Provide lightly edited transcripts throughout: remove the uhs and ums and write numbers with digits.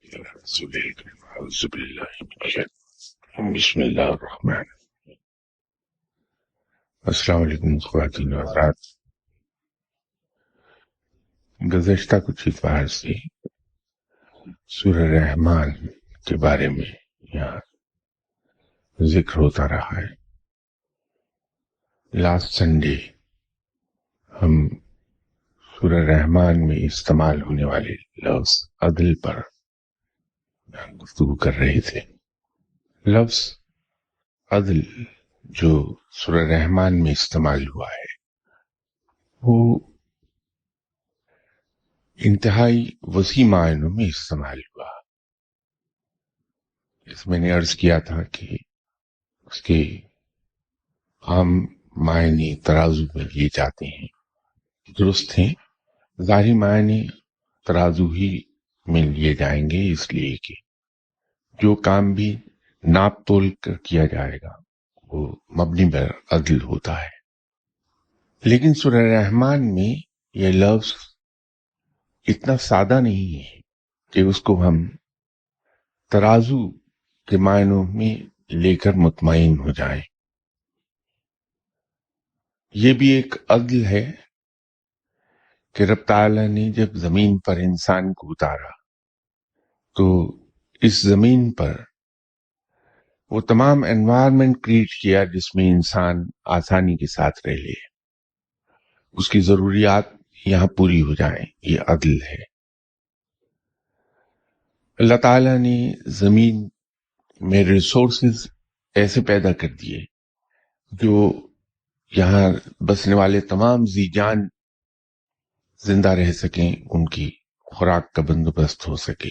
بسم اللہ الرحمن. السلام علیکم خواتین و حضرات. گزشتہ کچھ اتوار سے سورہ رحمان کے بارے میں یہاں ذکر ہوتا رہا ہے. لاسٹ سنڈے ہم سورہ رحمان میں استعمال ہونے والے لفظ عدل پر گفتگو کر رہے تھے. لفظ عدل جو سورہ رحمان میں استعمال ہوا ہے وہ انتہائی وسیع معنوں میں استعمال ہوا. اس میں نے عرض کیا تھا کہ اس کے عام معنی ترازو میں لیے جاتے ہیں، درست ہیں. ظاہری معنی ترازو ہی میں لیے جائیں گے، اس لیے کہ جو کام بھی ناپ تول کر کیا جائے گا وہ مبنی بر عدل ہوتا ہے. لیکن سورہ رحمان میں یہ لفظ اتنا سادہ نہیں ہے کہ اس کو ہم ترازو کے معنوں میں لے کر مطمئن ہو جائیں. یہ بھی ایک عدل ہے کہ رب تعالیٰ نے جب زمین پر انسان کو اتارا تو اس زمین پر وہ تمام انوائرمنٹ کریٹ کیا جس میں انسان آسانی کے ساتھ رہ لے، اس کی ضروریات یہاں پوری ہو جائیں. یہ عدل ہے. اللہ تعالیٰ نے زمین میں ریسورسز ایسے پیدا کر دیے جو یہاں بسنے والے تمام ذی جان زندہ رہ سکیں، ان کی خوراک کا بندوبست ہو سکے،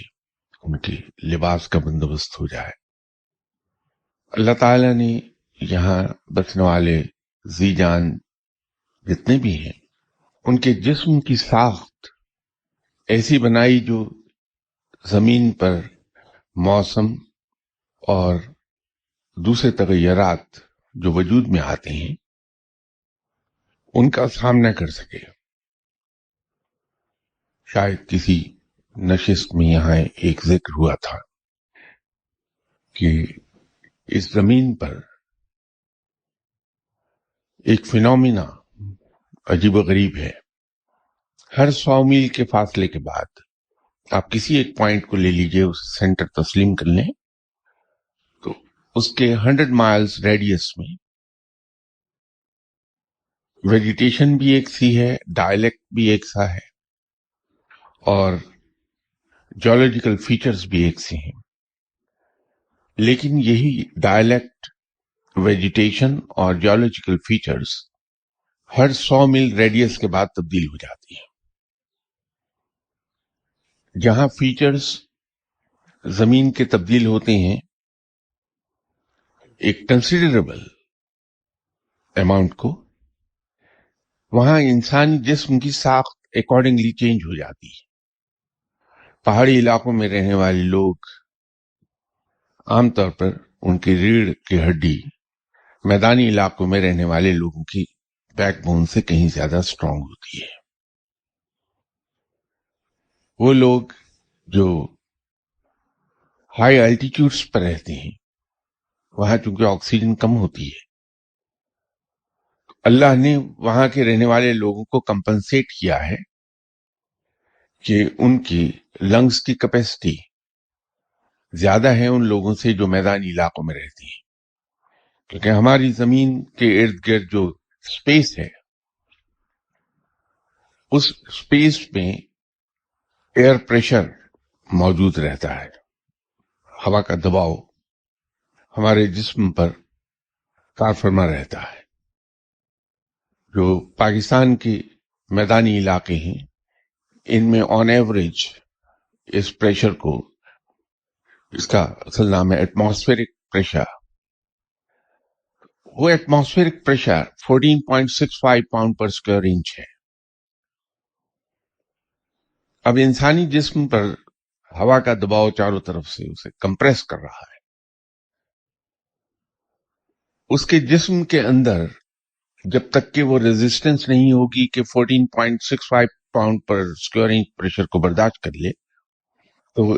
ان کے لباس کا بندوبست ہو جائے. اللہ تعالیٰ نے یہاں بسنے والے ذی جان جتنے بھی ہیں ان کے جسم کی ساخت ایسی بنائی جو زمین پر موسم اور دوسرے تغیرات جو وجود میں آتے ہیں ان کا سامنا کر سکے. شاید کسی نشست میں یہاں ایک ذکر ہوا تھا کہ اس زمین پر ایک فینومینا عجیب و غریب ہے. ہر 100 میل کے فاصلے کے بعد آپ کسی ایک پوائنٹ کو لے لیجئے، اس سینٹر تسلیم کر لیں، تو اس کے 100 مائلز ریڈیس میں ویجیٹیشن بھی ایک سی ہے، ڈائلیکٹ بھی ایک سا ہے، اور جیولوجیکل فیچرز بھی ایک سے ہیں. لیکن یہی ڈائلیکٹ، ویجیٹیشن اور جیولوجیکل فیچرز ہر 100 میل ریڈیس کے بعد تبدیل ہو جاتی ہیں. جہاں فیچرز زمین کے تبدیل ہوتے ہیں ایک کنسیڈریبل اماؤنٹ کو، وہاں انسانی جسم کی ساخت اکارڈنگلی چینج ہو جاتی ہے. پہاڑی علاقوں میں رہنے والے لوگ عام طور پر ان کی ریڑھ کی ہڈی میدانی علاقوں میں رہنے والے لوگوں کی بیک بون سے کہیں زیادہ سٹرونگ ہوتی ہے. وہ لوگ جو ہائی الٹیٹیوڈز پر رہتے ہیں وہاں چونکہ آکسیجن کم ہوتی ہے، اللہ نے وہاں کے رہنے والے لوگوں کو کمپنسیٹ کیا ہے کہ ان کی لنگز کی کیپیسٹی زیادہ ہے ان لوگوں سے جو میدانی علاقوں میں رہتے ہیں. کیونکہ ہماری زمین کے ارد گرد جو اسپیس ہے، اس اسپیس میں ایئر پریشر موجود رہتا ہے، ہوا کا دباؤ ہمارے جسم پر کار فرما رہتا ہے. جو پاکستان کے میدانی علاقے ہیں ان میں آن ایوریج اس پریشر کو، اس کا اصل نام ہے ایٹماسفیرک پریشر، وہ ایٹماسفیرک پریشر 14.65 پاؤنڈ پر اسکوائر انچ ہے. اب انسانی جسم پر ہوا کا دباؤ چاروں طرف سے اسے کمپریس کر رہا ہے. اس کے جسم کے اندر جب تک کہ وہ ریزسٹنس نہیں ہوگی کہ 14.65 پاؤنڈ پر اسکوائر انچ پریشر کو برداشت کر لے، تو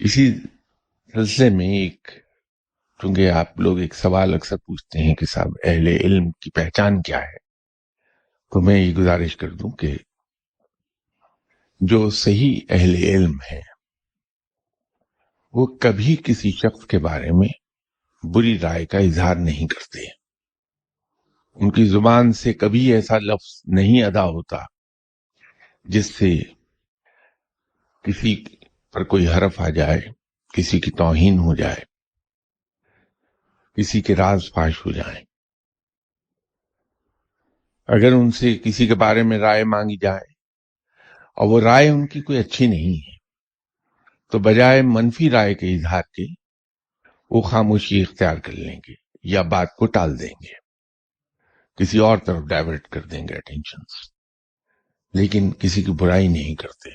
اسی سلسلے میں چونکہ آپ لوگ ایک سوال اکثر پوچھتے ہیں کہ صاحب اہل علم کی پہچان کیا ہے، تو میں یہ گزارش کر دوں کہ جو صحیح اہل علم ہے وہ کبھی کسی شخص کے بارے میں بری رائے کا اظہار نہیں کرتے. ان کی زبان سے کبھی ایسا لفظ نہیں ادا ہوتا جس سے کسی پر کوئی حرف آ جائے، کسی کی توہین ہو جائے، کسی کے راز فاش ہو جائیں. اگر ان سے کسی کے بارے میں رائے مانگی جائے اور وہ رائے ان کی کوئی اچھی نہیں ہے تو بجائے منفی رائے کے اظہار کے وہ خاموشی اختیار کر لیں گے یا بات کو ٹال دیں گے، کسی اور طرف ڈائیورٹ کر دیں گے اٹینشنز، لیکن کسی کی برائی نہیں کرتے.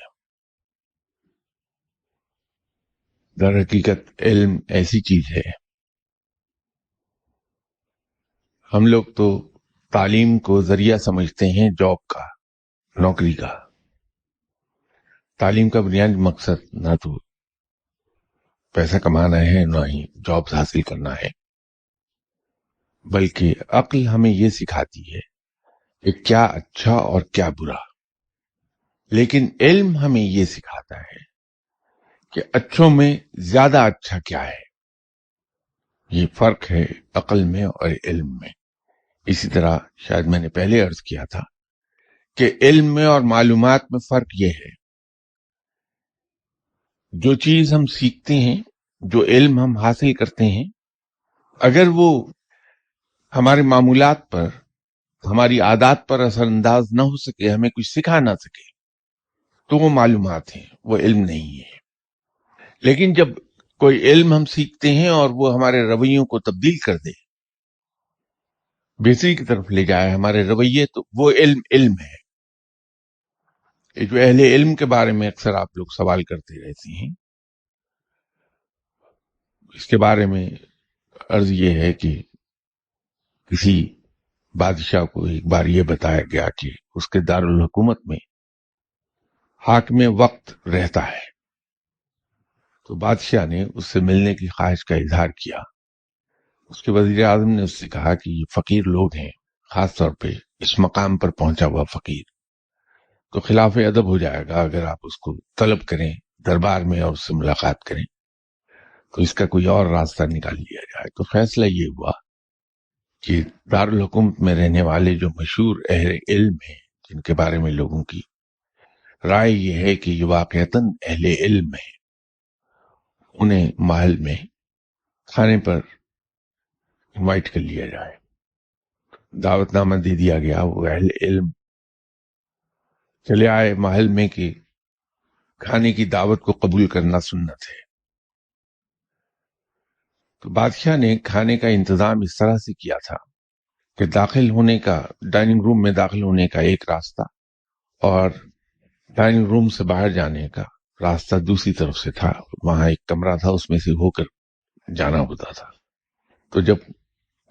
در حقیقت علم ایسی چیز ہے، ہم لوگ تو تعلیم کو ذریعہ سمجھتے ہیں جاب کا، نوکری کا. تعلیم کا بنیادی مقصد نہ تو پیسہ کمانا ہے نہ ہی جاب حاصل کرنا ہے، بلکہ عقل ہمیں یہ سکھاتی ہے کہ کیا اچھا اور کیا برا. لیکن علم ہمیں یہ سکھاتا ہے کہ اچھوں میں زیادہ اچھا کیا ہے. یہ فرق ہے عقل میں اور علم میں. اسی طرح شاید میں نے پہلے عرض کیا تھا کہ علم میں اور معلومات میں فرق یہ ہے، جو چیز ہم سیکھتے ہیں، جو علم ہم حاصل کرتے ہیں، اگر وہ ہمارے معمولات پر، ہماری عادات پر اثر انداز نہ ہو سکے، ہمیں کچھ سکھا نہ سکے، تو وہ معلومات ہیں، وہ علم نہیں ہے. لیکن جب کوئی علم ہم سیکھتے ہیں اور وہ ہمارے رویوں کو تبدیل کر دے، بہتری کی طرف لے جائے ہمارے رویے، تو وہ علم ہے. جو اہل علم کے بارے میں اکثر آپ لوگ سوال کرتے رہتے ہیں، اس کے بارے میں عرض یہ ہے کہ کسی بادشاہ کو ایک بار یہ بتایا گیا کہ اس کے دارالحکومت میں حاکم وقت رہتا ہے. تو بادشاہ نے اس سے ملنے کی خواہش کا اظہار کیا. اس کے وزیر اعظم نے اس سے کہا کہ یہ فقیر لوگ ہیں، خاص طور پہ اس مقام پر پہنچا ہوا فقیر، تو خلاف ادب ہو جائے گا اگر آپ اس کو طلب کریں دربار میں اور اس سے ملاقات کریں، تو اس کا کوئی اور راستہ نکال لیا جائے. تو فیصلہ یہ ہوا کہ دارالحکومت میں رہنے والے جو مشہور اہل علم ہیں، جن کے بارے میں لوگوں کی رائے یہ ہے کہ یہ واقعتاً اہل علم ہیں، انہیں محل میں کھانے پر انوائٹ کر لیا جائے. دعوت نامہ دے دیا گیا. وہ اہل علم چلے آئے محل میں کہ کھانے کی دعوت کو قبول کرنا سنت ہے. تو بادشاہ نے کھانے کا انتظام اس طرح سے کیا تھا کہ داخل ہونے کا، ڈائننگ روم میں داخل ہونے کا ایک راستہ اور ڈائننگ روم سے باہر جانے کا راستہ دوسری طرف سے تھا. وہاں ایک کمرہ تھا، اس میں سے ہو کر جانا ہوتا تھا. تو جب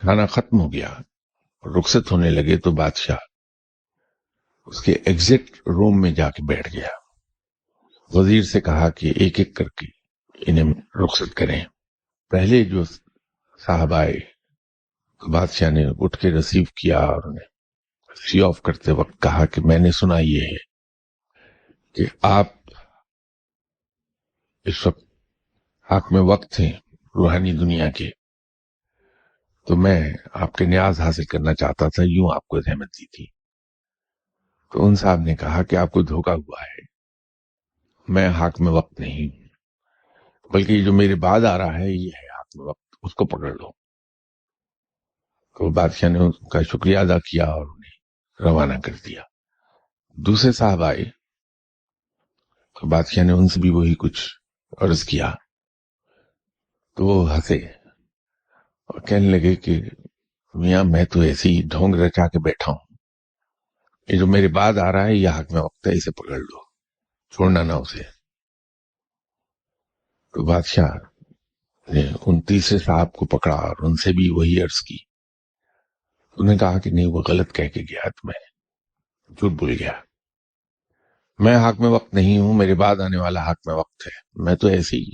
کھانا ختم ہو گیا اور رخصت ہونے لگے تو بادشاہ اس کے ایگزٹ روم میں جا کے بیٹھ گیا. وزیر سے کہا کہ ایک ایک کر کے انہیں رخصت کریں. پہلے جو صاحب آئے تو بادشاہ نے اٹھ کے ریسیو کیا اور انہیں سی آف کرتے وقت کہا کہ میں نے سنا یہ ہے کہ آپ اس وقت حاکم وقت ہیں روحانی دنیا کے، تو میں آپ کے نیاز حاصل کرنا چاہتا تھا، یوں آپ کو زحمت دی تھی. تو ان صاحب نے کہا کہ آپ کو دھوکا ہوا ہے، میں حاکم وقت نہیں ہوں، بلکہ یہ جو میرے بعد آ رہا ہے یہ ہے حاکم وقت، اس کو پکڑ لو. تو بادشاہ نے ان کا شکریہ ادا کیا اور انہیں روانہ کر دیا. دوسرے صاحب آئے تو بادشاہ نے ان سے بھی وہی کچھ عرض کیا. تو وہ ہنسے اور کہنے لگے کہ میاں میں تو ایسے ہی ڈھونگ رچا کے بیٹھا ہوں، یہ جو میرے بعد آ رہا ہے یہ حاکم وقت ہے، اسے پکڑ لو، چھوڑنا نہ اسے. تو بادشاہ نے ان تیسرے صاحب کو پکڑا اور ان سے بھی وہی عرض کی. انہوں نے کہا کہ نہیں، وہ غلط کہہ کے گیا، تو میں جھوٹ بول گیا، میں حاکم وقت نہیں ہوں، میرے بعد آنے والا حاکم وقت ہے، میں تو ایسے ہی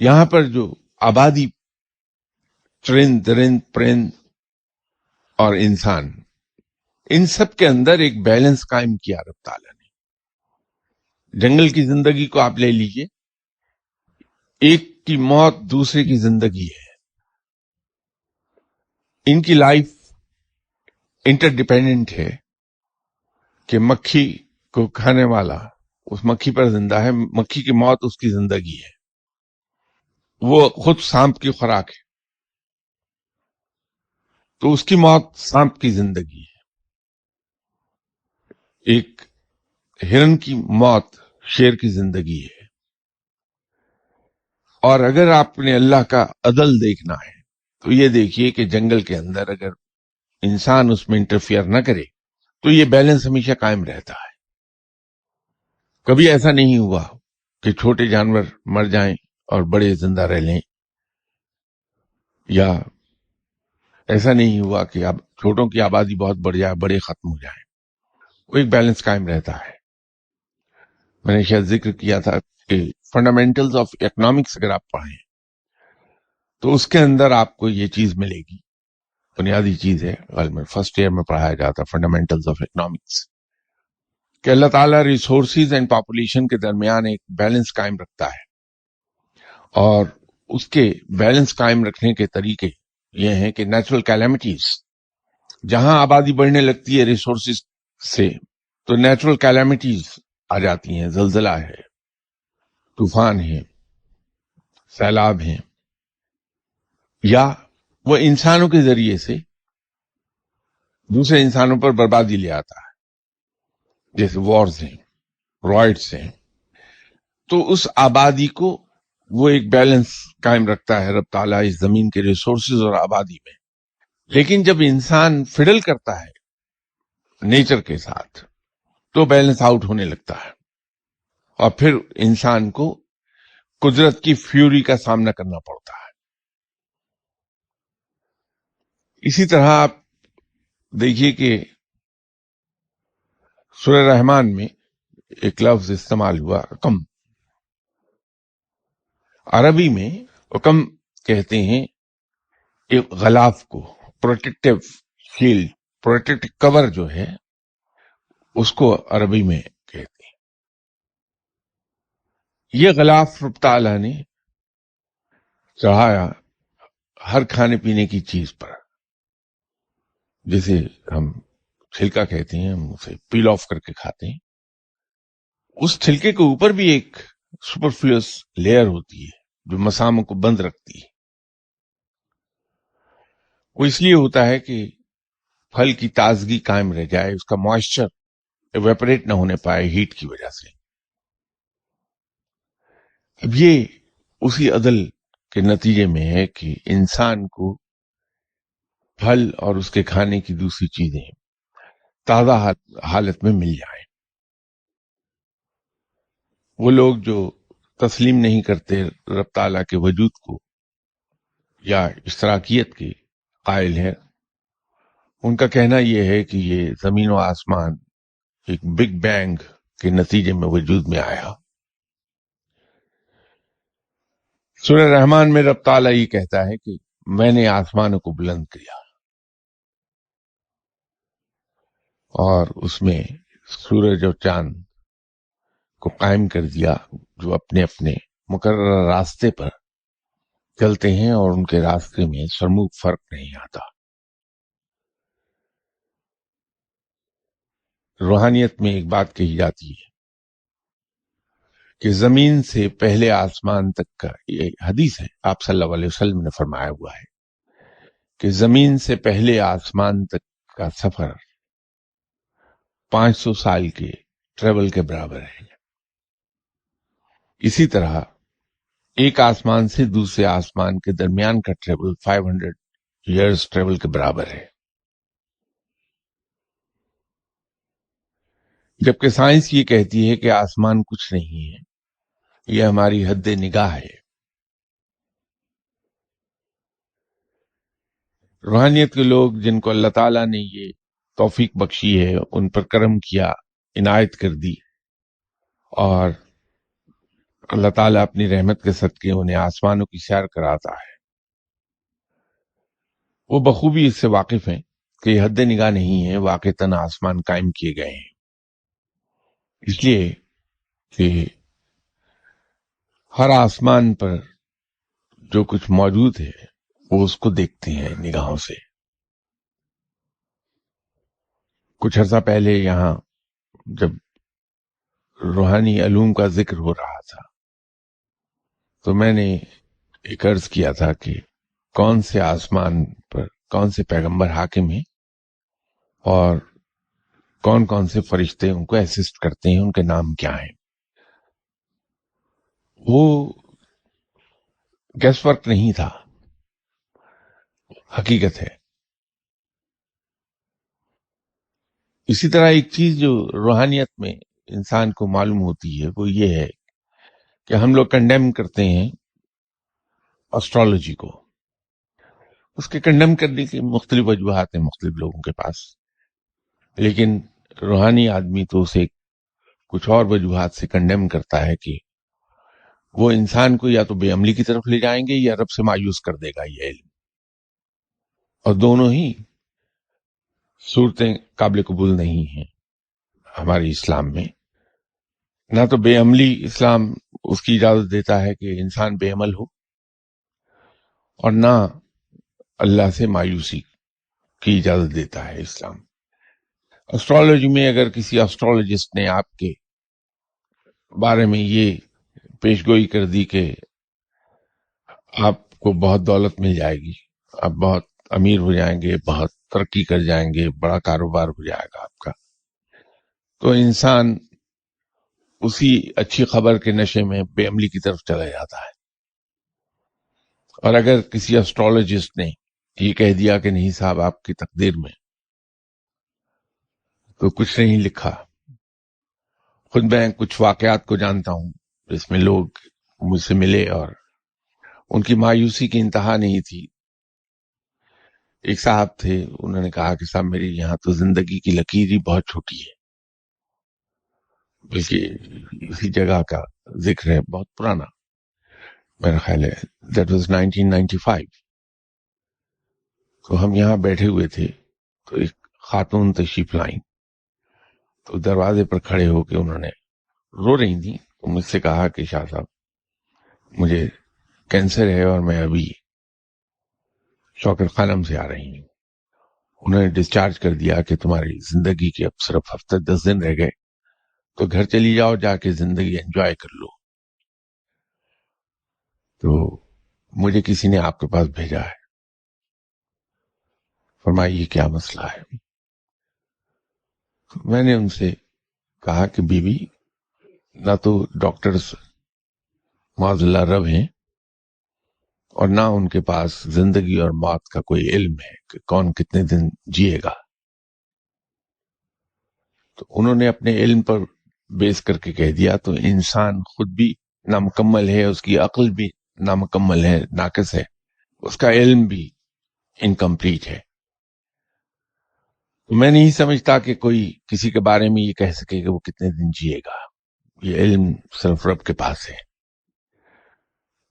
یہاں پر جو آبادی، چرند درند پرند اور انسان، ان سب کے اندر ایک بیلنس قائم کیا رب تعالیٰ نے. جنگل کی زندگی کو آپ لے لیجئے، ایک کی موت دوسرے کی زندگی ہے. ان کی لائف انٹر ڈیپینڈنٹ ہے کہ مکھی کو کھانے والا اس مکھی پر زندہ ہے، مکھی کی موت اس کی زندگی ہے. وہ خود سانپ کی خوراک ہے تو اس کی موت سانپ کی زندگی ہے. ایک ہرن کی موت شیر کی زندگی ہے. اور اگر آپ نے اللہ کا عدل دیکھنا ہے تو یہ دیکھیے کہ جنگل کے اندر اگر انسان اس میں انٹرفیئر نہ کرے تو یہ بیلنس ہمیشہ قائم رہتا ہے. کبھی ایسا نہیں ہوا کہ چھوٹے جانور مر جائیں اور بڑے زندہ رہ لیں، یا ایسا نہیں ہوا کہ اب چھوٹوں کی آبادی بہت بڑھ جائے، بڑے ختم ہو جائیں. وہ ایک بیلنس قائم رہتا ہے. میں نے شاید ذکر کیا تھا کہ فنڈامنٹلز آف اکنامکس اگر آپ پڑھیں تو اس کے اندر آپ کو یہ چیز ملے گی. بنیادی چیز ہے، غالباً فرسٹ ایئر میں پڑھایا جاتا فنڈامنٹلز آف اکنامکس، کہ اللہ تعالیٰ ریسورسز اینڈ پاپولیشن کے درمیان ایک بیلنس قائم رکھتا ہے. اور اس کے بیلنس قائم رکھنے کے طریقے یہ ہیں کہ نیچرل کیلیمٹیز، جہاں آبادی بڑھنے لگتی ہے ریسورسز سے تو نیچرل کیلیمٹیز آ جاتی ہیں. زلزلہ ہے، طوفان ہے، سیلاب ہیں، یا وہ انسانوں کے ذریعے سے دوسرے انسانوں پر بربادی لے آتا ہے، جیسے وارز ہیں، رائٹس ہیں. تو اس آبادی کو وہ ایک بیلنس قائم رکھتا ہے رب تعالیٰ اس زمین کے ریسورسز اور آبادی میں. لیکن جب انسان فڈل کرتا ہے نیچر کے ساتھ تو بیلنس آؤٹ ہونے لگتا ہے، اور پھر انسان کو قدرت کی فیوری کا سامنا کرنا پڑتا ہے. اسی طرح آپ دیکھیے کہ سورہ رحمان میں ایک لفظ استعمال ہوا، کم. عربی میں حکم کہتے ہیں ایک غلاف کو، پروٹیکٹیو شیلڈ، پروٹیکٹیو کور جو ہے اس کو عربی میں کہتے ہیں. یہ غلاف رب تعالیٰ نے چڑھایا ہر کھانے پینے کی چیز پر. جیسے ہم چھلکا کہتے ہیں، ہم اسے پیل آف کر کے کھاتے ہیں. اس چھلکے کے اوپر بھی ایک سپرفلوس لیئر ہوتی ہے جو مساموں کو بند رکھتی ہے. وہ اس لیے ہوتا ہے کہ پھل کی تازگی قائم رہ جائے، اس کا موئسچر ایویپریٹ نہ ہونے پائے ہیٹ کی وجہ سے. اب یہ اسی عدل کے نتیجے میں ہے کہ انسان کو پھل اور اس کے کھانے کی دوسری چیزیں تازہ حالت میں مل جائیں. وہ لوگ جو تسلیم نہیں کرتے رب تعالیٰ کے وجود کو یا اشتراکیت کے قائل ہیں، ان کا کہنا یہ ہے کہ یہ زمین و آسمان ایک بگ بینگ کے نتیجے میں وجود میں آیا. سورہ رحمان میں رب تعالیٰ یہ کہتا ہے کہ میں نے آسمانوں کو بلند کیا، اور اس میں سورج اور چاند کو قائم کر دیا جو اپنے اپنے مقررہ راستے پر چلتے ہیں، اور ان کے راستے میں سرموگ فرق نہیں آتا. روحانیت میں ایک بات کہی جاتی ہے کہ زمین سے پہلے آسمان تک کا، یہ حدیث ہے، آپ صلی اللہ علیہ وسلم نے فرمایا ہوا ہے کہ زمین سے پہلے آسمان تک کا سفر 500 سال کے ٹریول کے برابر ہے. اسی طرح ایک آسمان سے دوسرے آسمان کے درمیان کا ٹریول 500 ایئرز ٹریول کے برابر ہے. جبکہ سائنس یہ کہتی ہے کہ آسمان کچھ نہیں ہے، یہ ہماری حد نگاہ ہے. روحانیت کے لوگ جن کو اللہ تعالیٰ نے یہ توفیق بخشی ہے، ان پر کرم کیا، عنایت کر دی، اور اللہ تعالیٰ اپنی رحمت کے صدقے انہیں آسمانوں کی سیر کراتا ہے. وہ بخوبی اس سے واقف ہیں کہ یہ حد نگاہ نہیں ہے، واقعتاً آسمان قائم کیے گئے ہیں اس لیے کہ ہر آسمان پر جو کچھ موجود ہے وہ اس کو دیکھتے ہیں نگاہوں سے. کچھ عرصہ پہلے یہاں جب روحانی علوم کا ذکر ہو رہا تھا تو میں نے ایک عرض کیا تھا کہ کون سے آسمان پر کون سے پیغمبر حاکم ہیں اور کون کون سے فرشتے ان کو اسسٹ کرتے ہیں، ان کے نام کیا ہیں. وہ گیس ورک نہیں تھا، حقیقت ہے. اسی طرح ایک چیز جو روحانیت میں انسان کو معلوم ہوتی ہے وہ یہ ہے کہ ہم لوگ کنڈیم کرتے ہیں اسٹرالوجی کو. اس کے کنڈیم کرنے کی مختلف وجوہات ہیں مختلف لوگوں کے پاس، لیکن روحانی آدمی تو اسے کچھ اور وجوہات سے کنڈیم کرتا ہے کہ وہ انسان کو یا تو بے عملی کی طرف لے جائیں گے یا رب سے مایوس کر دے گا یہ علم. اور دونوں ہی صورتیں قابل قبول نہیں ہیں ہمارے اسلام میں. نہ تو بے عملی اسلام اس کی اجازت دیتا ہے کہ انسان بے عمل ہو، اور نہ اللہ سے مایوسی کی اجازت دیتا ہے اسلام. اسٹرالوجی میں اگر کسی اسٹرالوجسٹ نے آپ کے بارے میں یہ پیشگوئی کر دی کہ آپ کو بہت دولت مل جائے گی، آپ بہت امیر ہو جائیں گے، بہت ترقی کر جائیں گے، بڑا کاروبار ہو جائے گا آپ کا، تو انسان اسی اچھی خبر کے نشے میں بے عملی کی طرف چلا جاتا ہے. اور اگر کسی اسٹرالوجسٹ نے یہ کہہ دیا کہ نہیں صاحب آپ کی تقدیر میں تو کچھ نہیں لکھا. خود میں کچھ واقعات کو جانتا ہوں جس میں لوگ مجھ سے ملے اور ان کی مایوسی کی انتہا نہیں تھی. ایک صاحب تھے، انہوں نے کہا کہ صاحب میری یہاں تو زندگی کی لکیر ہی بہت چھوٹی ہے، بلکہ اسی جگہ کا ذکر ہے بہت پرانا، میرا خیال ہے دیٹ واز 1995. تو ہم یہاں بیٹھے ہوئے تھے تو ایک خاتون تشریف لائیں، تو دروازے پر کھڑے ہو کے انہوں نے رو رہی تھیں تو مجھ سے کہا کہ شاہ صاحب مجھے کینسر ہے اور میں ابھی شوکت خانم سے آ رہی ہوں. انہوں نے ڈسچارج کر دیا کہ تمہاری زندگی کے اب صرف ہفتے 10 دن رہ گئے، تو گھر چلی جاؤ، جا کے زندگی انجوائے کر لو. تو مجھے کسی نے آپ کے پاس بھیجا ہے. فرمائیے کیا مسئلہ ہے. میں نے ان سے کہا کہ بیوی نہ تو ڈاکٹرز معاذ اللہ رب ہیں اور نہ ان کے پاس زندگی اور موت کا کوئی علم ہے کہ کون کتنے دن جیے گا. تو انہوں نے اپنے علم پر بیس کر کے کہہ دیا تو انسان خود بھی نامکمل ہے، اس کی عقل بھی نامکمل ہے، ناقص ہے، اس کا علم بھی انکمپلیٹ ہے. میں نہیں سمجھتا کہ کوئی کسی کے بارے میں یہ کہہ سکے کہ وہ کتنے دن جیے گا. یہ علم صرف رب کے پاس ہے.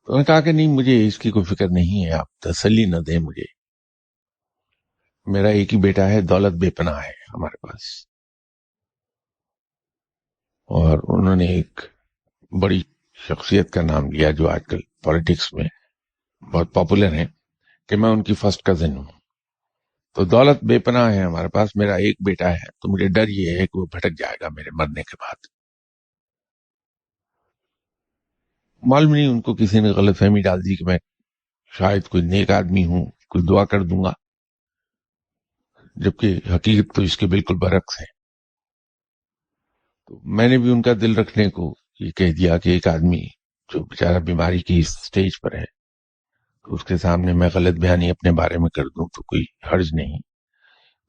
تو انہوں نے کہا کہ نہیں مجھے اس کی کوئی فکر نہیں ہے، آپ تسلی نہ دیں مجھے، میرا ایک ہی بیٹا ہے، دولت بے پناہ ہے ہمارے پاس. اور انہوں نے ایک بڑی شخصیت کا نام لیا جو آج کل پالیٹکس میں بہت پاپولر ہیں کہ میں ان کی فرسٹ کزن ہوں. تو دولت بے پناہ ہے ہمارے پاس، میرا ایک بیٹا ہے، تو مجھے ڈر یہ ہے کہ وہ بھٹک جائے گا میرے مرنے کے بعد. معلوم نہیں ان کو کسی نے غلط فہمی ڈال دی کہ میں شاید کوئی نیک آدمی ہوں، کوئی دعا کر دوں گا، جبکہ حقیقت تو اس کے بالکل برعکس ہے. تو میں نے بھی ان کا دل رکھنے کو یہ کہہ دیا کہ ایک آدمی جو بیچارہ بیماری کی اس سٹیج پر ہے تو اس کے سامنے میں غلط بیانی اپنے بارے میں کر دوں تو کوئی حرج نہیں.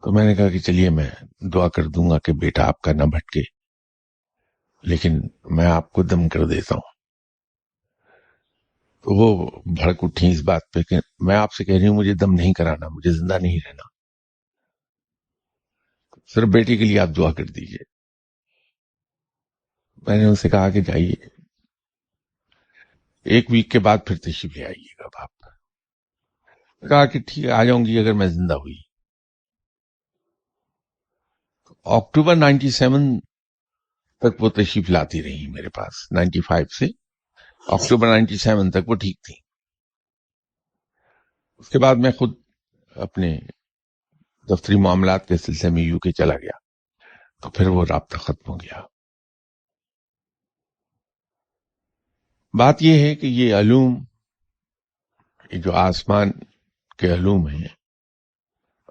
تو میں نے کہا کہ چلیے میں دعا کر دوں گا کہ بیٹا آپ کا نہ بھٹکے، لیکن میں آپ کو دم کر دیتا ہوں. تو وہ بھڑک اٹھی اس بات پہ کہ میں آپ سے کہہ رہی ہوں مجھے دم نہیں کرانا، مجھے زندہ نہیں رہنا، صرف بیٹی کے لیے آپ دعا کر دیجئے. میں نے ان سے کہا کہ جائیے 1 ویک کے بعد پھر تشریف لے آئیے گا آپ. کہا کہ ٹھیک ہے آ جاؤں گی اگر میں زندہ ہوئی. اکتوبر 97 تک وہ تشریف لاتی رہی میرے پاس. 95 سے اکتوبر 97 تک وہ ٹھیک تھی. اس کے بعد میں خود اپنے دفتری معاملات کے سلسلے میں UK چلا گیا تو پھر وہ رابطہ ختم ہو گیا. بات یہ ہے کہ یہ علوم، یہ جو آسمان کے علوم ہیں،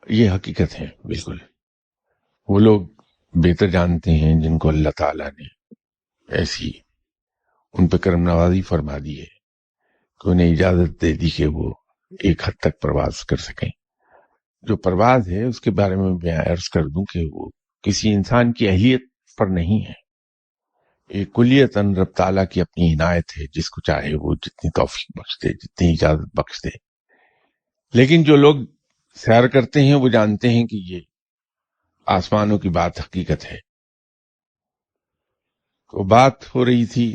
یہ حقیقت ہے بالکل. وہ لوگ بہتر جانتے ہیں جن کو اللہ تعالیٰ نے ایسی ان پہ کرم نوازی فرما دی ہے کہ انہیں اجازت دے دی کہ وہ ایک حد تک پرواز کر سکیں. جو پرواز ہے اس کے بارے میں میں عرض کر دوں کہ وہ کسی انسان کی اہلیت پر نہیں ہے. ایک کلیتاً رب تعالیٰ کی اپنی عنایت ہے، جس کو چاہے وہ جتنی توفیق بخش دے، جتنی اجازت بخش دے. لیکن جو لوگ سیر کرتے ہیں وہ جانتے ہیں کہ یہ آسمانوں کی بات حقیقت ہے. تو بات ہو رہی تھی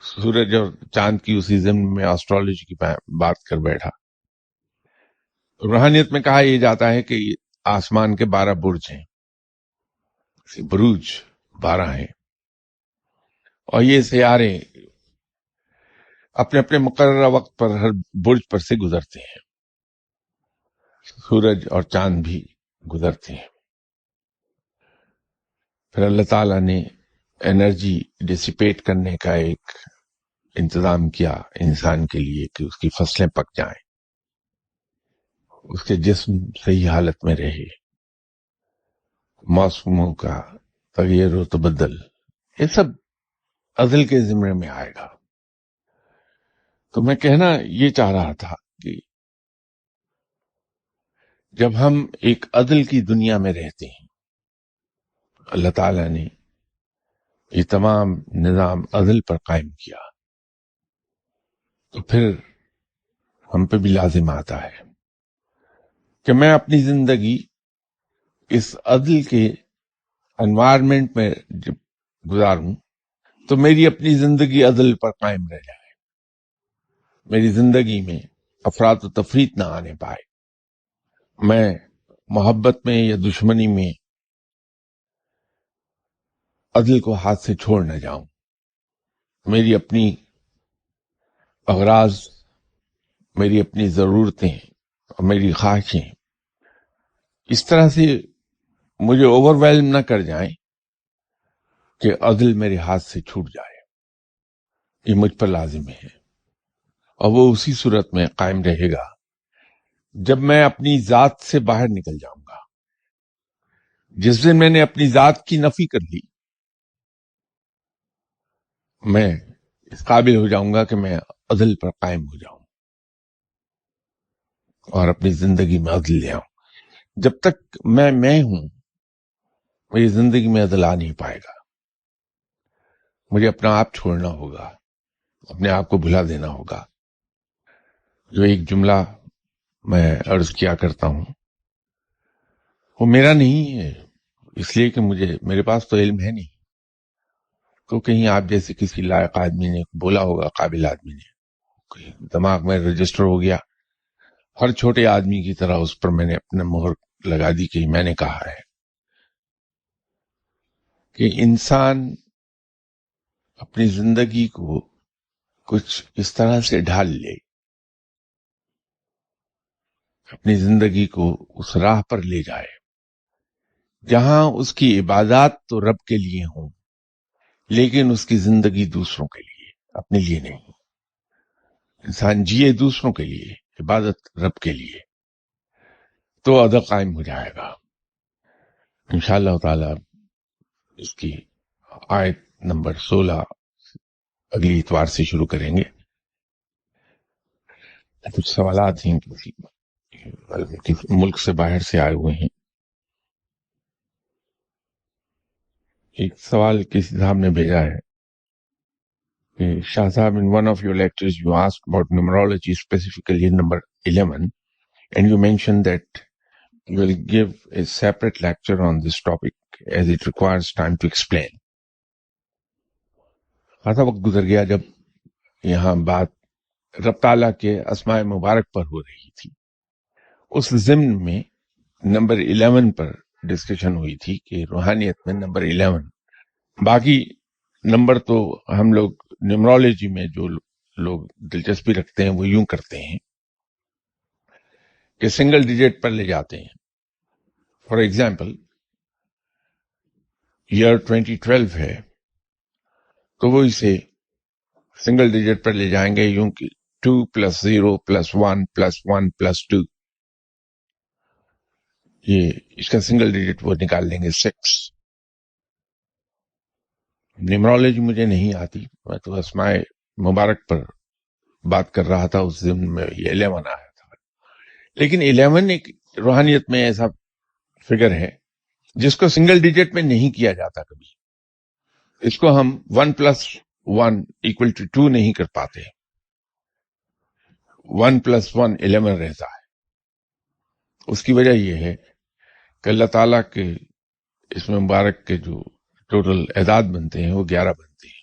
سورج اور چاند کی، اسی ضمن میں ایسٹرالوجی کی بات کر بیٹھا. روحانیت میں کہا یہ جاتا ہے کہ یہ آسمان کے 12 برج ہیں، بروج 12 ہیں، اور یہ سیارے اپنے اپنے مقررہ وقت پر ہر برج پر سے گزرتے ہیں. سورج اور چاند بھی گزرتے ہیں. پھر اللہ تعالیٰ نے انرجی ڈسیپیٹ کرنے کا ایک انتظام کیا انسان کے لیے کہ اس کی فصلیں پک جائیں، اس کے جسم صحیح حالت میں رہے، موسموں کا تغیر و تبدل، یہ سب ازل کے زمرے میں آئے گا. تو میں کہنا یہ چاہ رہا تھا کہ جب ہم ایک عدل کی دنیا میں رہتے ہیں، اللہ تعالیٰ نے یہ تمام نظام عدل پر قائم کیا، تو پھر ہم پہ بھی لازم آتا ہے کہ میں اپنی زندگی اس عدل کے انوائرمنٹ میں جب گزاروں تو میری اپنی زندگی عدل پر قائم رہ جائے، میری زندگی میں افراط و تفریط نہ آنے پائے، میں محبت میں یا دشمنی میں عدل کو ہاتھ سے چھوڑ نہ جاؤں. میری اپنی اغراض، میری اپنی ضرورتیں اور میری خواہشیں اس طرح سے مجھے اوور ویلم نہ کر جائیں کہ عدل میرے ہاتھ سے چھوٹ جائے. یہ مجھ پر لازم ہے، اور وہ اسی صورت میں قائم رہے گا جب میں اپنی ذات سے باہر نکل جاؤں گا. جس دن میں نے اپنی ذات کی نفی کر لی، میں اس قابل ہو جاؤں گا کہ میں عدل پر قائم ہو جاؤں اور اپنی زندگی میں عدل لے آؤں. جب تک میں ہوں، میری زندگی میں عدل آ نہیں پائے گا. مجھے اپنا آپ چھوڑنا ہوگا، اپنے آپ کو بھلا دینا ہوگا. جو ایک جملہ میں عرض کیا کرتا ہوں وہ میرا نہیں ہے، اس لیے کہ میرے پاس تو علم ہے نہیں. تو کہیں آپ جیسے کسی لائق آدمی نے بولا ہوگا، قابل آدمی نے، دماغ میں رجسٹر ہو گیا. ہر چھوٹے آدمی کی طرح اس پر میں نے اپنا مہر لگا دی کہ میں نے کہا ہے کہ انسان اپنی زندگی کو کچھ اس طرح سے ڈھال لے، اپنی زندگی کو اس راہ پر لے جائے جہاں اس کی عبادات تو رب کے لیے ہوں، لیکن اس کی زندگی دوسروں کے لیے، اپنے لیے نہیں. انسان جیے دوسروں کے لیے، عبادت رب کے لیے، تو عدل قائم ہو جائے گا انشاءاللہ تعالی. اس کی آیت نمبر 16 اگلی اتوار سے شروع کریں گے. کچھ سوالات ہیں کسی ملک سے باہر سے آئے ہوئے ہیں. ایک سوال کسی صاحب نے بھیجا ہے کہ شاہ صاحب, in one of your lectures you asked about numerology, specifically number 11, and you mentioned that you will give a separate lecture on this topic as it requires time to explain. خاصا وقت گزر گیا جب یہاں بات رب تعالیٰ کے اسماء مبارک پر ہو رہی تھی. اس ضمن میں نمبر 11 پر ڈسکشن ہوئی تھی کہ روحانیت میں نمبر 11. باقی نمبر تو ہم لوگ نیومرولوجی میں جو لوگ دلچسپی رکھتے ہیں وہ یوں کرتے ہیں کہ سنگل ڈیجٹ پر لے جاتے ہیں. فار ایگزامپل ایئر 2012 ہے تو وہ اسے سنگل ڈیجٹ پر لے جائیں گے یوں کہ 2 + 0 + 1 + 1 + 2. یہ اس کا سنگل ڈیجٹ وہ نکال لیں گے 6. نیومرولوجی مجھے نہیں آتی, میں تو اسماء مبارک پر بات کر رہا تھا. اس ضمن میں یہ 11 آیا تھا. لیکن 11 ایک روحانیت میں ایسا فگر ہے جس کو سنگل ڈیجٹ میں نہیں کیا جاتا کبھی. اس کو ہم 1 + 1 = 2 نہیں کر پاتے. 1 + 1 11 رہتا ہے. اس کی وجہ یہ ہے کہ اللہ تعالیٰ کے اس میں مبارک کے جو ٹوٹل اعداد بنتے ہیں وہ 11 بنتے ہیں.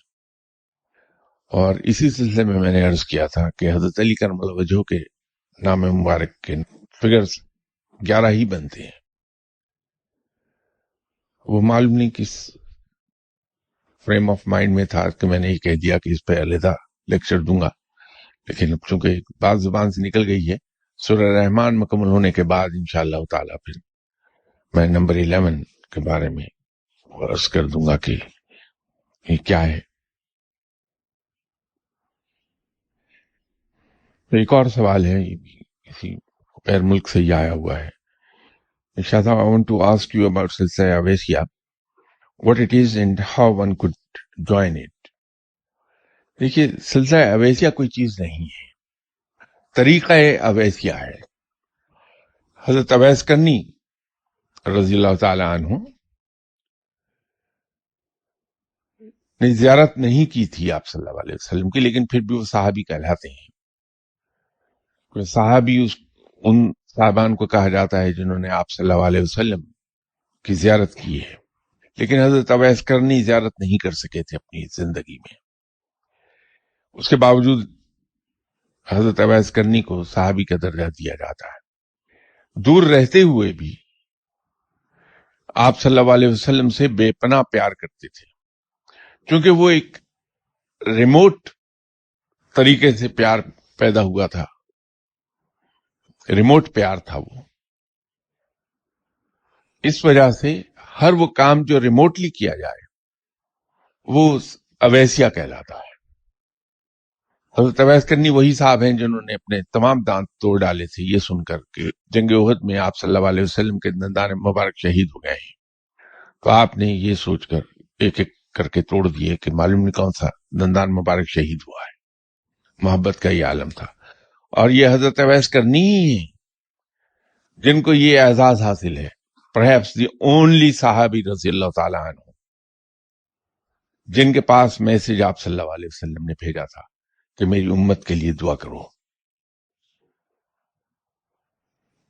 اور اسی سلسلے میں نے عرض کیا تھا کہ حضرت علی کرم اللہ وجہہ کے نام مبارک کے فگرز 11 ہی بنتے ہیں. وہ معلوم نہیں کس فریم آف مائنڈ میں تھا کہ میں نے یہ کہہ دیا کہ اس پہ علیحدہ لیکچر دوں گا, لیکن چونکہ بات زبان سے نکل گئی ہے, سورہ رحمان مکمل ہونے کے بعد انشاءاللہ تعالیٰ پھر میں نمبر 11 کے بارے میں عرض کر دوں گا کہ یہ کیا ہے. ایک اور سوال ہے, یہ بھی کسی غیر ملک سے ہی آیا ہوا ہے. شاہ صاحب, I want to ask you about سلسلہ اویسیہ, what it is and how one could join it. دیکھیے, سلسلہ اویسیہ کوئی چیز نہیں ہے, طریقہ اویسیہ ہے. حضرت اویس کرنی رضی اللہ تعالی عنہ نے زیارت نہیں کی تھی آپ صلی اللہ علیہ وسلم کی, لیکن پھر بھی وہ صحابی کہلاتے ہیں. صحابی ان صاحبان کو کہا جاتا ہے جنہوں نے آپ صلی اللہ علیہ وسلم کی زیارت کی ہے. لیکن حضرت اویس کرنی زیارت نہیں کر سکے تھے اپنی زندگی میں. اس کے باوجود حضرت اویس کرنی کو صحابی کا درجہ دیا جاتا ہے. دور رہتے ہوئے بھی آپ صلی اللہ علیہ وسلم سے بے پناہ پیار کرتے تھے, کیونکہ وہ ایک ریموٹ طریقے سے پیار پیدا ہوا تھا, ریموٹ پیار تھا وہ. اس وجہ سے ہر وہ کام جو ریموٹلی کیا جائے وہ اویسیہ کہلاتا ہے. حضرت اویس کرنی وہی صاحب ہیں جنہوں نے اپنے تمام دانت توڑ ڈالے تھے یہ سن کر کہ جنگ احد میں آپ صلی اللہ علیہ وسلم کے دندان مبارک شہید ہو گئے ہیں. تو آپ نے یہ سوچ کر ایک ایک کر کے توڑ دیے کہ معلوم نہیں کون سا دندان مبارک شہید ہوا ہے. محبت کا یہ عالم تھا. اور یہ حضرت اویس کرنی ہی ہیں جن کو یہ اعزاز حاصل ہے, perhaps the only صحابی رضی اللہ تعالیٰ عنہ جن کے پاس میسج آپ صلی اللہ علیہ وسلم نے بھیجا تھا کہ میری امت کے لیے دعا کرو.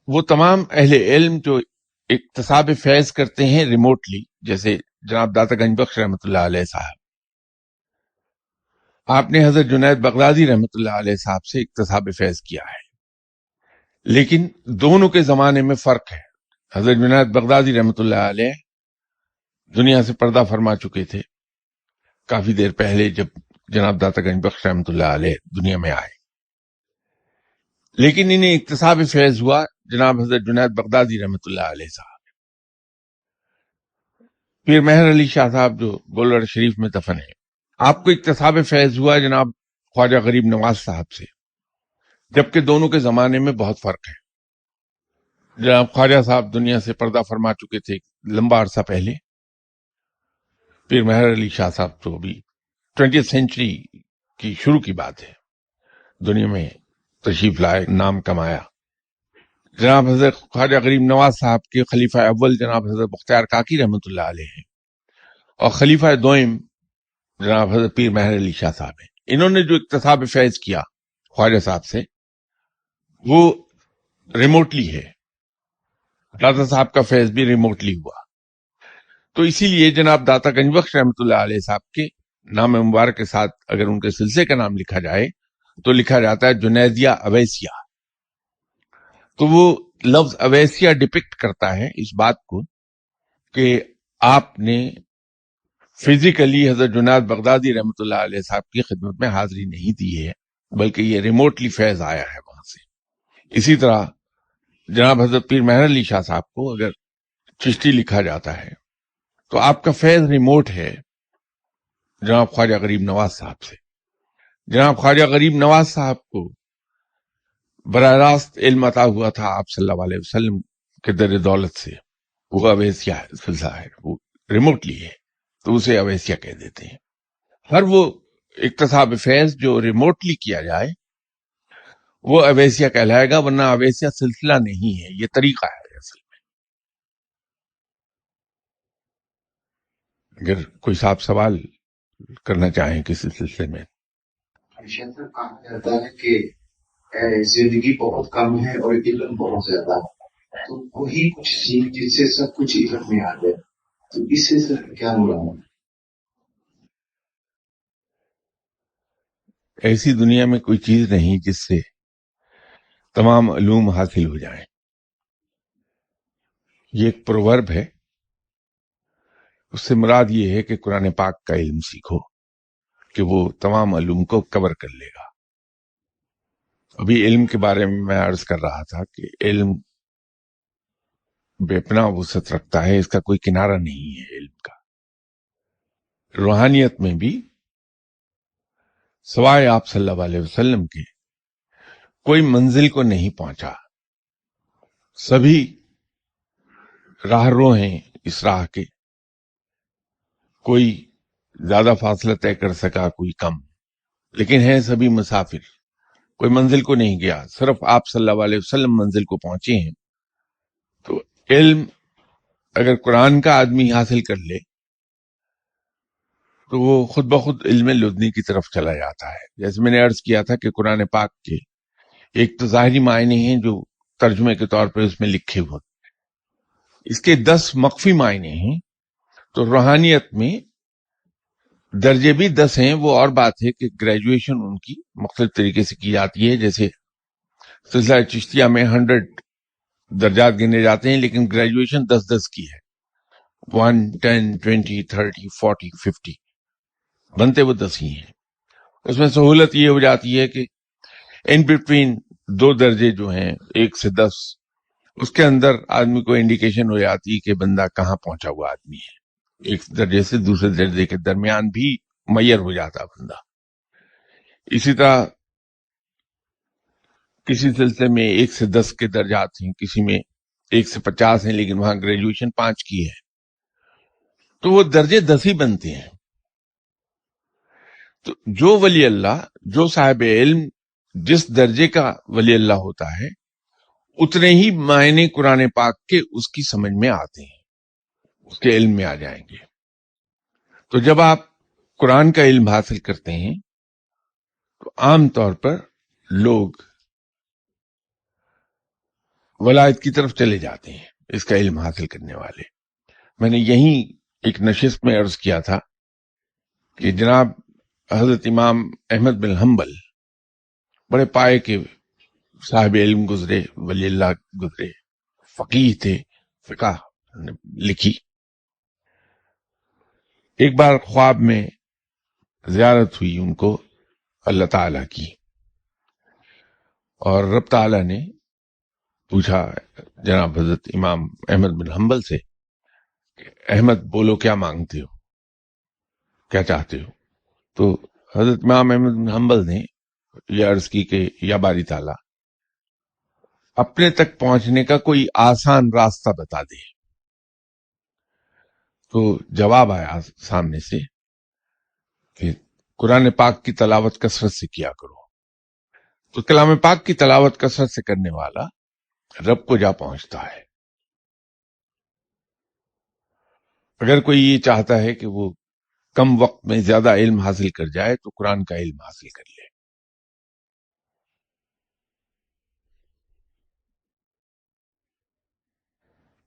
وہ تمام اہل علم جو اکتساب فیض کرتے ہیں ریموٹلی, جیسے جناب داتا گنج بخش رحمۃ اللہ علیہ صاحب, آپ نے حضرت جنید بغدادی رحمۃ اللہ علیہ صاحب سے اکتساب فیض کیا ہے, لیکن دونوں کے زمانے میں فرق ہے. حضرت جنید بغدادی رحمۃ اللہ علیہ دنیا سے پردہ فرما چکے تھے کافی دیر پہلے جب جناب داتا گنج بخش رحمۃ اللہ علیہ دنیا میں آئے, لیکن انہیں اکتساب فیض ہوا جناب حضرت جنید بغدادی رحمۃ اللہ علیہ صاحب. پیر مہر علی شاہ صاحب جو بولر شریف میں دفن ہے, آپ کو اکتساب فیض ہوا جناب خواجہ غریب نواز صاحب سے, جبکہ دونوں کے زمانے میں بہت فرق ہے. جناب خواجہ صاحب دنیا سے پردہ فرما چکے تھے لمبا عرصہ پہلے. پیر مہر علی شاہ صاحب تو ابھی 20th سینچری کی شروع کی بات ہے, دنیا میں تشریف لائے, نام کمایا. جناب حضرت خواجہ غریب نواز صاحب کے خلیفہ اول جناب حضرت مختار کاکی رحمۃ اللہ علیہ ہیں, اور خلیفہ دوئم جناب حضرت پیر مہر علی شاہ صاحب ہیں. انہوں نے جو اکتساب فیض کیا خواجہ صاحب سے وہ ریموٹلی ہے. داتا صاحب کا فیض بھی ریموٹلی ہوا. تو اسی لیے جناب داتا گنج بخش رحمۃ اللہ علیہ صاحب کے نام مبارک کے ساتھ اگر ان کے سلسلے کا نام لکھا جائے تو لکھا جاتا ہے جنیدیہ اویسیہ. تو وہ لفظ اویسیہ ڈپکٹ کرتا ہے اس بات کو کہ آپ نے فزیکلی حضرت جنید بغدادی رحمۃ اللہ علیہ صاحب کی خدمت میں حاضری نہیں دی ہے، بلکہ یہ ریموٹلی فیض آیا ہے وہاں سے. اسی طرح جناب حضرت پیر مہر علی شاہ صاحب کو اگر چشتی لکھا جاتا ہے تو آپ کا فیض ریموٹ ہے جناب خواجہ غریب نواز صاحب سے. جناب خواجہ غریب نواز صاحب کو براہ راست علم عطا ہوا تھا آپ صلی اللہ علیہ وسلم کے در دولت سے. وہ اویسیہ سلسلہ ہے، وہ ریموٹلی ہے تو اسے اویسیہ کہہ دیتے ہیں. ہر وہ اکتساب فیض جو ریموٹلی کیا جائے وہ اویسیہ کہلائے گا، ورنہ اویسیہ سلسلہ نہیں ہے، یہ طریقہ ہے اصل میں. اگر کوئی صاحب سوال کرنا چاہیں کسی سلسلے میں. ہمیشہ کہا جاتا ہے کہ زندگی بہت کم ہے اور علم بہت زیادہ ہے، تو وہی کچھ سیکھ جس سے سب کچھ علم میں آ جائے، تو اس سے سر کیا مراد ہے؟ ایسی دنیا میں کوئی چیز نہیں جس سے تمام علوم حاصل ہو جائیں. یہ ایک پروورب ہے، اس سے مراد یہ ہے کہ قرآن پاک کا علم سیکھو کہ وہ تمام علوم کو کور کر لے گا. ابھی علم کے بارے میں عرض کر رہا تھا کہ علم بے پناہ وسعت رکھتا ہے، اس کا کوئی کنارہ نہیں ہے علم کا. روحانیت میں بھی سوائے آپ صلی اللہ علیہ وسلم کے کوئی منزل کو نہیں پہنچا. سبھی راہ رو ہیں اس راہ کے، کوئی زیادہ فاصلہ طے کر سکا کوئی کم، لیکن ہیں سبھی مسافر. کوئی منزل کو نہیں گیا، صرف آپ صلی اللہ علیہ وسلم منزل کو پہنچے ہیں. تو علم اگر قرآن کا آدمی حاصل کر لے تو وہ خود بخود علم لدنی کی طرف چلا جاتا ہے. جیسے میں نے عرض کیا تھا کہ قرآن پاک کے ایک تو ظاہری معنی ہیں جو ترجمے کے طور پر اس میں لکھے ہوئے، اس کے 10 مخفی معنی ہیں. تو روحانیت میں درجے بھی 10 ہیں. وہ اور بات ہے کہ گریجویشن ان کی مختلف طریقے سے کی جاتی ہے. جیسے سلسلہ چشتیہ میں 100 درجات گنے جاتے ہیں، لیکن گریجویشن 10 کی ہے. 1 10 20 30 40 50 بنتے وہ 10 ہی ہیں. اس میں سہولت یہ ہو جاتی ہے کہ ان بٹوین 2 درجے جو ہیں 1 سے 10، اس کے اندر آدمی کو انڈیکیشن ہو جاتی ہے کہ بندہ کہاں پہنچا ہوا آدمی ہے. ایک درجے سے دوسرے درجے کے درمیان بھی میئر ہو جاتا بندہ. اسی طرح کسی سلسلے میں 1 سے 10 کے درجات ہیں، کسی میں 1 سے 50 ہیں، لیکن وہاں گریجویشن 5 کی ہے. تو وہ درجے 10 ہی بنتے ہیں. تو جو ولی اللہ، جو صاحب علم جس درجے کا ولی اللہ ہوتا ہے، اتنے ہی معنی قرآن پاک کے اس کی سمجھ میں آتے ہیں، اس کے علم میں آ جائیں گے. تو جب آپ قرآن کا علم حاصل کرتے ہیں تو عام طور پر لوگ ولایت کی طرف چلے جاتے ہیں اس کا علم حاصل کرنے والے. میں نے یہیں ایک نشست میں عرض کیا تھا کہ جناب حضرت امام احمد بن حنبل بڑے پائے کے صاحب علم گزرے، ولی اللہ گزرے، فقیہ تھے، فقہ لکھی. ایک بار خواب میں زیارت ہوئی ان کو اللہ تعالی کی، اور رب تعالی نے پوچھا جناب حضرت امام احمد بن حنبل سے کہ احمد بولو کیا مانگتے ہو، کیا چاہتے ہو. تو حضرت امام احمد بن حنبل نے یہ عرض کی کہ یا باری تعالی اپنے تک پہنچنے کا کوئی آسان راستہ بتا دے. تو جواب آیا سامنے سے کہ قرآن پاک کی تلاوت کثرت سے کیا کرو. تو کلام پاک کی تلاوت کثرت سے کرنے والا رب کو جا پہنچتا ہے. اگر کوئی یہ چاہتا ہے کہ وہ کم وقت میں زیادہ علم حاصل کر جائے تو قرآن کا علم حاصل کر لے.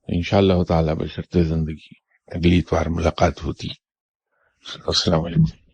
انشاءاللہ تعالی بشرط زندگی اگلی اتوار ملاقات ہوتی. السلام علیکم.